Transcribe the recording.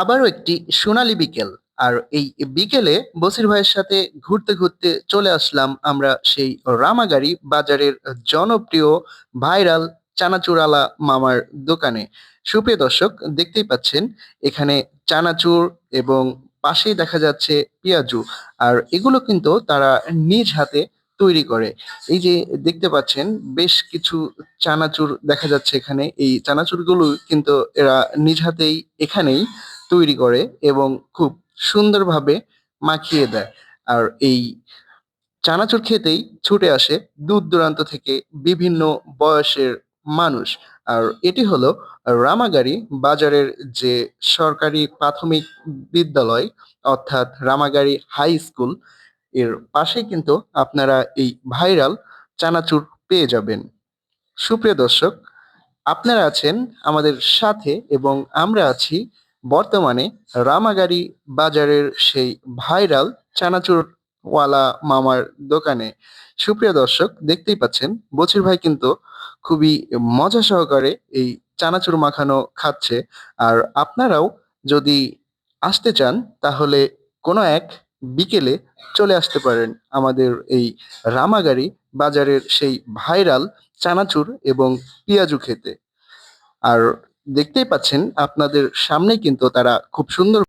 আবারও একটি সোনালী বিকেল। আর এই বিকেলে বসির ভাইয়ের সাথে ঘুরতে ঘুরতে চলে আসলাম আমরা সেই রামাগাড়ি বাজারের জনপ্রিয় ভাইরাল চানাচুরওয়ালা মামার দোকানে। সুপ্রিয় দর্শক, দেখতেই পাচ্ছেন এখানে চানাচুর এবং পাশেই দেখা যাচ্ছে পেঁয়াজু। আর এগুলো কিন্তু তারা নিজ হাতে তৈরি করে। এই যে দেখতে পাচ্ছেন বেশ কিছু চানাচুর দেখা যাচ্ছে এখানে। এই চানাচুরগুলো কিন্তু এরা নিজ হাতেই এখানেই তৈরি করে এবং খুব সুন্দরভাবে মাখিয়ে দেয়। আর এই চানাচুর খেতেই ছুটে আসে দূর দূরান্ত থেকে বিভিন্ন বয়সের মানুষ। আর এটি হলো রামাগাড়ি বাজারের যে সরকারি প্রাথমিক বিদ্যালয়, অর্থাৎ রামাগাড়ি হাই স্কুল, এর পাশেই কিন্তু আপনারা এই ভাইরাল চানাচুর পেয়ে যাবেন। সুপ্রিয় দর্শক, আপনারা আছেন আমাদের সাথে এবং আমরা আছি বর্তমানে রামাগাড়ি বাজারের সেই ভাইরাল চানাচুরওয়ালা মামার দোকানে। সুপ্রিয় দর্শক, দেখতেই পাচ্ছেন বছির ভাই কিন্তু খুবই মজা সহকারে এই চানাচুর মাখানো খাচ্ছে। আর আপনারাও যদি আসতে চান তাহলে কোনো এক বিকেলে চলে আসতে পারেন আমাদের এই রামাগাড়ি বাজারের সেই ভাইরাল চানাচুর এবং পেঁয়াজু খেতে। আর দেখতেই পাচ্ছেন আপনাদের সামনে কিন্তু তারা খুব সুন্দর